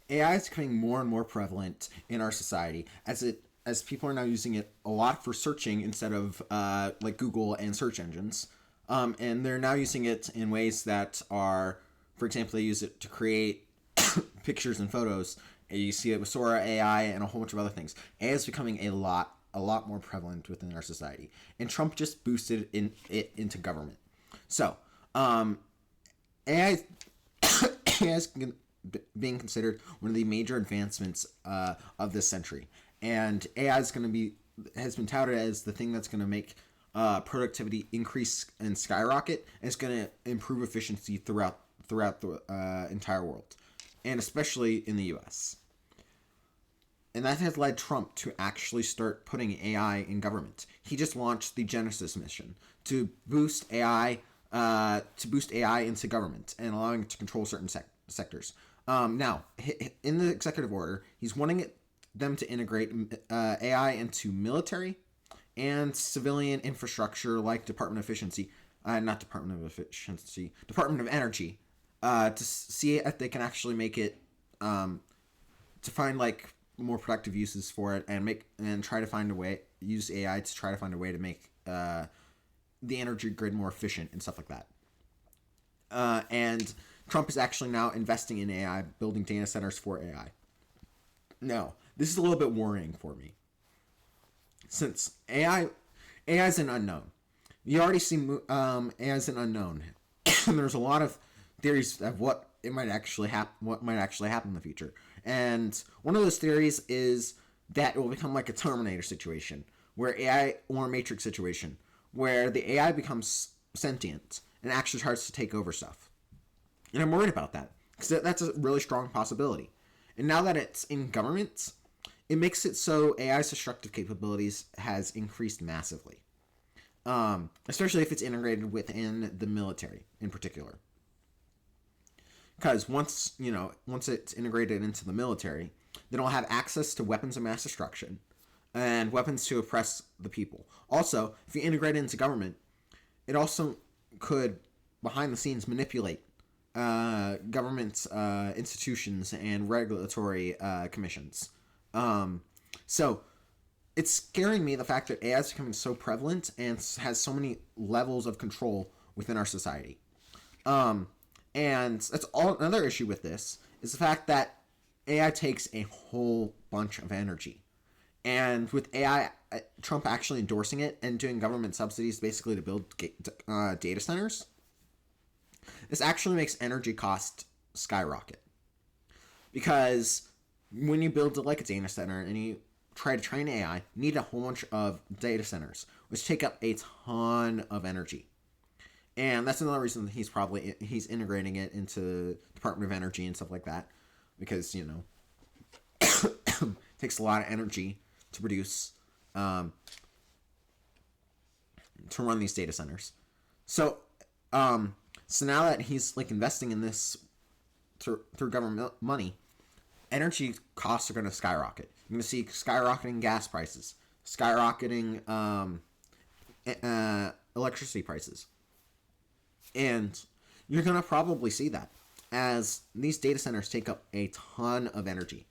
AI is becoming more and more prevalent in our society as people are now using it a lot for searching instead of like Google and search engines. And they're now using it in ways that are, for example, they use it to create pictures and photos. And you see it with Sora AI and a whole bunch of other things. AI is becoming a lot more prevalent within our society, and Trump just boosted it into government. So, AI, AI is being considered one of the major advancements of this century, and AI is going to be has been touted as the thing that's going to make productivity increase and skyrocket, and it's going to improve efficiency throughout the entire world, and especially in the U.S. And that has led Trump to actually start putting AI in government. He just launched the Genesis mission to boost AI into government and allowing it to control certain sectors. Now, in the executive order, he's wanting them to integrate AI into military and civilian infrastructure like Department of Efficiency, not Department of Efficiency, Department of Energy, to see if they can actually make it to find like more productive uses for it and try to find a way use AI to try to find a way to make the energy grid more efficient and stuff like that. And Trump is actually now investing in AI, building data centers for AI. Now, this is a little bit worrying for me, since AI is an unknown. You already see AI as an unknown. There's a lot of theories of what might actually happen in the future. And one of those theories is that it will become like a Terminator situation, where AI or a Matrix situation, where the AI becomes sentient and actually tries to take over stuff. And I'm worried about that, because that's a really strong possibility. And now that it's in government, it makes it so AI's destructive capabilities has increased massively, especially if it's integrated within the military in particular. Because once it's integrated into the military, then it'll have access to weapons of mass destruction and weapons to oppress the people. Also, if you integrate it into government, it also could, behind the scenes, manipulate government institutions and regulatory commissions. So it's scaring me, the fact that AI is becoming so prevalent and has so many levels of control within our society. And that's all. Another issue with this is the fact that AI takes a whole bunch of energy. And with AI, Trump actually endorsing it and doing government subsidies basically to build data centers, this actually makes energy cost skyrocket. Because when you build like a data center and you try to train AI, you need a whole bunch of data centers, which take up a ton of energy. And that's another reason that he's integrating it into Department of Energy and stuff like that, because it takes a lot of energy to produce to run these data centers. So so now that he's like investing in this through government money, energy costs are going to skyrocket. You're going to see skyrocketing gas prices, skyrocketing electricity prices. And you're going to probably see that as these data centers take up a ton of energy.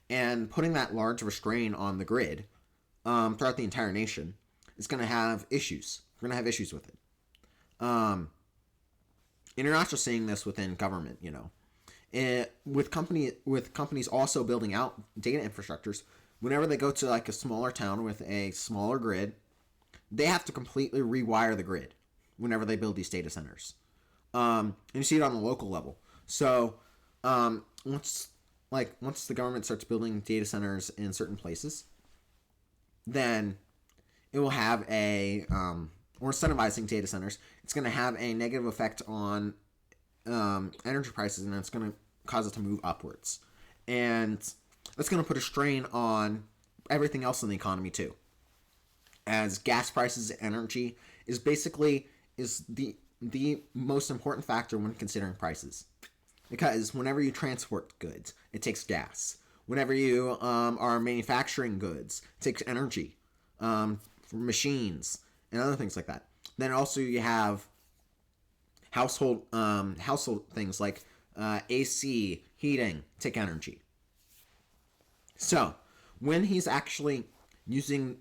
And putting that large of a strain on the grid throughout the entire nation is going to have issues. We're going to have issues with it. And you're not just seeing this within government, with companies also building out data infrastructures. Whenever they go to like a smaller town with a smaller grid, they have to completely rewire the grid whenever they build these data centers. And you see it on the local level. So once the government starts building data centers in certain places, then it will have or incentivizing data centers, it's going to have a negative effect on energy prices, and it's going to cause it to move upwards. And that's going to put a strain on everything else in the economy too. As gas prices, energy is the most important factor when considering prices. Because whenever you transport goods, it takes gas. Whenever you are manufacturing goods, it takes energy for machines and other things like that. Then also you have household things like AC, heating, take energy. So when he's actually using,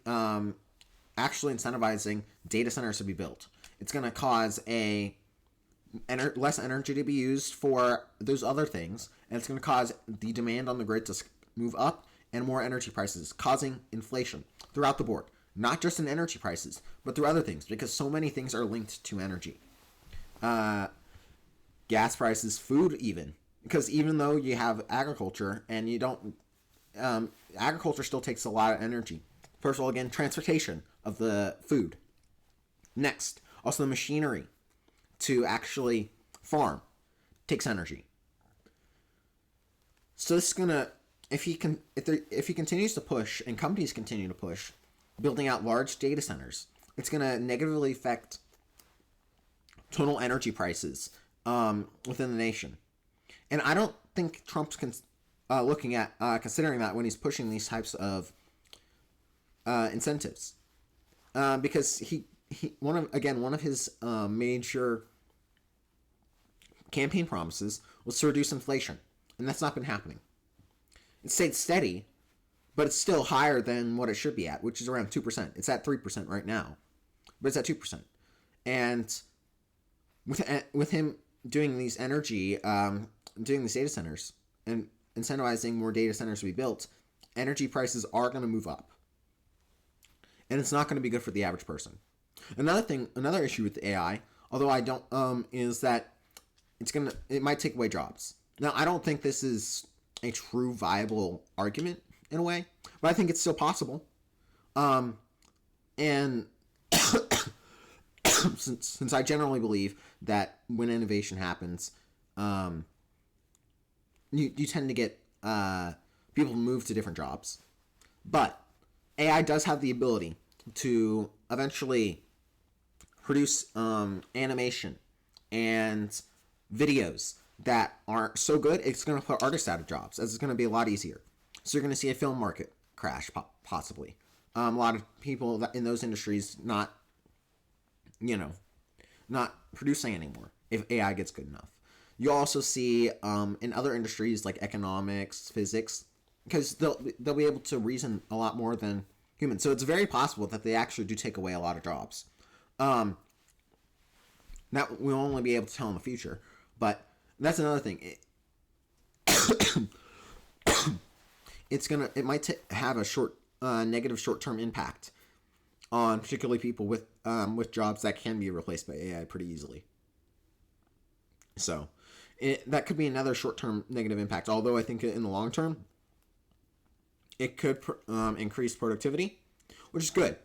actually incentivizing data centers to be built, it's going to cause less energy to be used for those other things, and it's going to cause the demand on the grid to move up and more energy prices, causing inflation throughout the board. Not just in energy prices, but through other things, because so many things are linked to energy. Gas prices, food, even. Because even though you have agriculture and you don't, agriculture still takes a lot of energy. First of all, again, transportation of the food. Next, also the machinery to actually farm takes energy. So this is gonna, if he continues to push and companies continue to push, building out large data centers, it's gonna negatively affect total energy prices within the nation. And I don't think Trump's looking at considering that when he's pushing these types of incentives, because one of his major campaign promises was to reduce inflation, and that's not been happening. It stayed steady, but it's still higher than what it should be at, which is around 2%. It's at 3% right now, but it's at 2%. And with him doing these doing these data centers and incentivizing more data centers to be built, energy prices are going to move up, and it's not going to be good for the average person. Another issue with AI, although I don't, is that it might take away jobs. Now, I don't think this is a true viable argument in a way, but I think it's still possible. And since I generally believe that when innovation happens, you tend to get people move to different jobs. But AI does have the ability to eventually produce animation and videos that aren't so good, it's going to put artists out of jobs, as it's going to be a lot easier. So you're going to see a film market crash, possibly. A lot of people in those industries not producing anymore if AI gets good enough. You also see in other industries like economics, physics, because they'll be able to reason a lot more than humans. So it's very possible that they actually do take away a lot of jobs. That we'll only be able to tell in the future, but that's another thing. It might have a negative short-term impact on particularly people with jobs that can be replaced by AI pretty easily. So that could be another short-term negative impact. Although I think in the long term, it could increase productivity, which is good.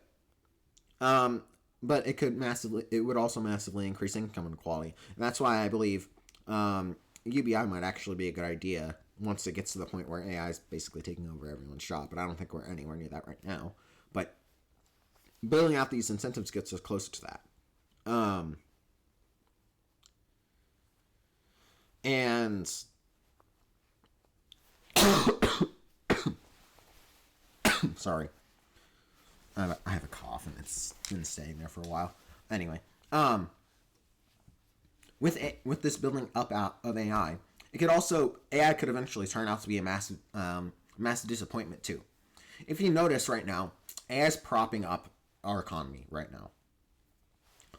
But it would also massively increase income inequality. And that's why I believe UBI might actually be a good idea once it gets to the point where AI is basically taking over everyone's job. But I don't think we're anywhere near that right now. But building out these incentives gets us closer to that. And sorry, I have a cough and it's been staying there for a while. Anyway, with this building up out of AI, AI could eventually turn out to be a massive disappointment too. If you notice right now, AI is propping up our economy right now.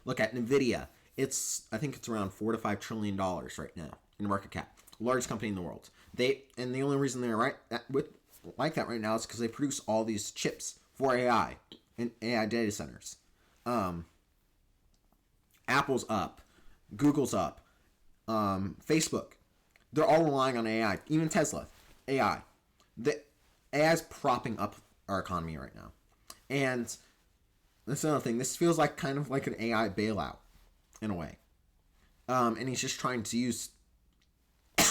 Look at Nvidia. I think it's around $4 to $5 trillion right now in market cap. Largest company in the world. The only reason they're like that right now is because they produce all these chips for AI and AI data centers. Apple's up, Google's up, Facebook. They're all relying on AI. Even Tesla, AI. The AI is propping up our economy right now, and that's another thing. This feels like kind of like an AI bailout in a way, and he's just trying to use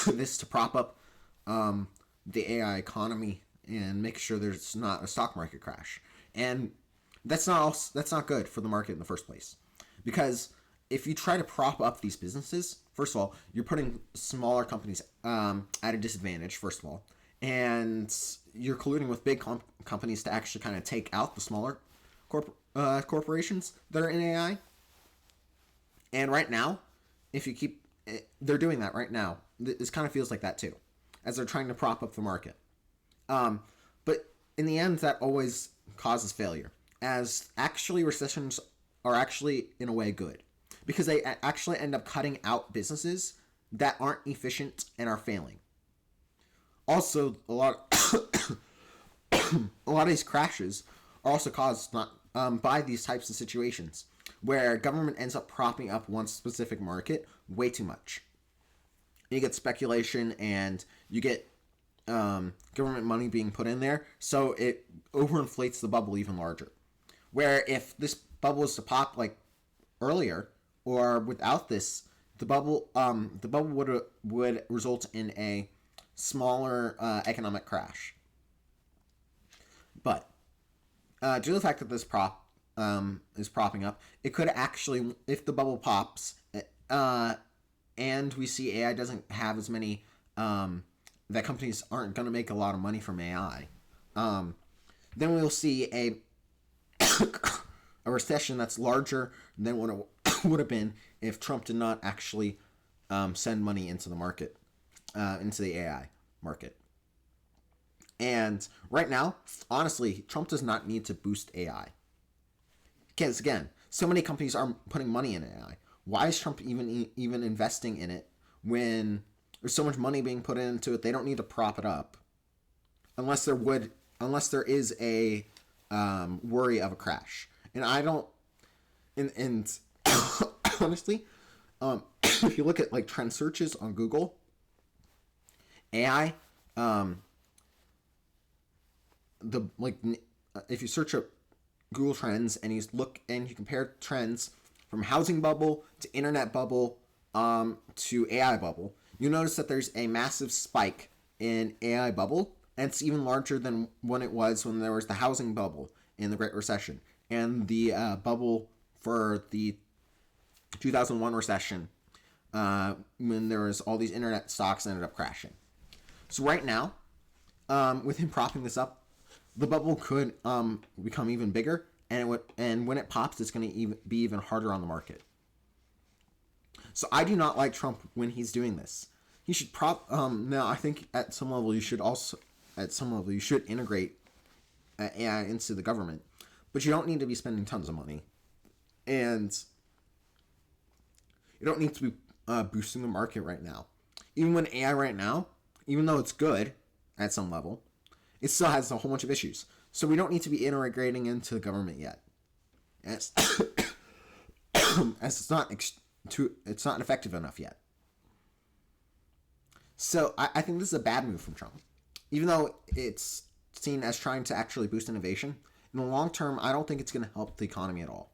this to prop up the AI economy and make sure there's not a stock market crash. And that's not good for the market in the first place, because if you try to prop up these businesses, first of all, you're putting smaller companies at a disadvantage, first of all, and you're colluding with big companies to actually kind of take out the smaller corporations that are in AI. And right now, they're doing that right now. This kind of feels like that too, as they're trying to prop up the market. But in the end, that always causes failure, as actually recessions are actually in a way good, because they actually end up cutting out businesses that aren't efficient and are failing. Also, a lot of these crashes are also caused not by these types of situations where government ends up propping up one specific market way too much. You get speculation and you get government money being put in there, so it overinflates the bubble even larger. Where if this bubble was to pop like earlier or without this, the bubble would result in a smaller economic crash. But due to the fact that this is propping up, it could actually, if the bubble pops, and we see AI doesn't have as many, that companies aren't going to make a lot of money from AI, then we'll see a recession that's larger than what it would have been if Trump did not actually send money into the market, into the AI market. And right now, honestly, Trump does not need to boost AI. Because again, so many companies are putting money in AI. Why is Trump even investing in it when there's so much money being put into it? They don't need to prop it up, unless there is a worry of a crash. And I don't. And honestly, if you look at like trend searches on Google, AI, if you search up Google Trends and you compare trends from housing bubble to internet bubble to AI bubble, you notice that there's a massive spike in AI bubble, and it's even larger than when it was when there was the housing bubble in the Great Recession and the bubble for the 2001 recession, when there was all these internet stocks ended up crashing. So right now, with him propping this up, the bubble could become even bigger, and when it pops, it's going to be even harder on the market. So I do not like Trump when he's doing this. He should now I think at some level you should integrate AI into the government, but you don't need to be spending tons of money, and you don't need to be boosting the market right now. Even when AI right now, even though it's good at some level, it still has a whole bunch of issues. So we don't need to be integrating into the government yet, as it's not effective enough yet. So I think this is a bad move from Trump, even though it's seen as trying to actually boost innovation. In the long term, I don't think it's going to help the economy at all.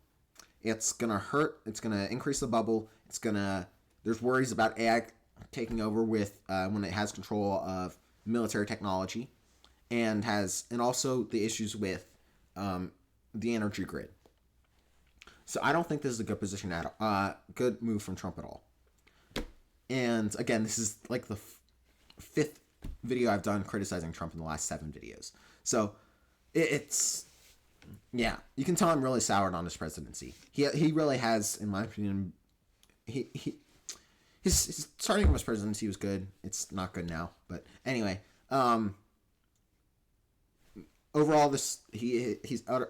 It's going to hurt. It's going to increase the bubble. There's worries about AI taking over with when it has control of military technology, and also the issues with the energy grid. So I don't think this is a good move from Trump at all. And again, this is like the fifth video I've done criticizing Trump in the last 7 videos. So it's you can tell I'm really soured on his presidency. He really has, in my opinion, his starting from his presidency was good. It's not good now, but anyway, overall, he's I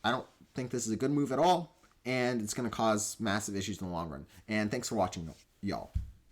don't think this is a good move at all, and it's going to cause massive issues in the long run. And thanks for watching, y'all.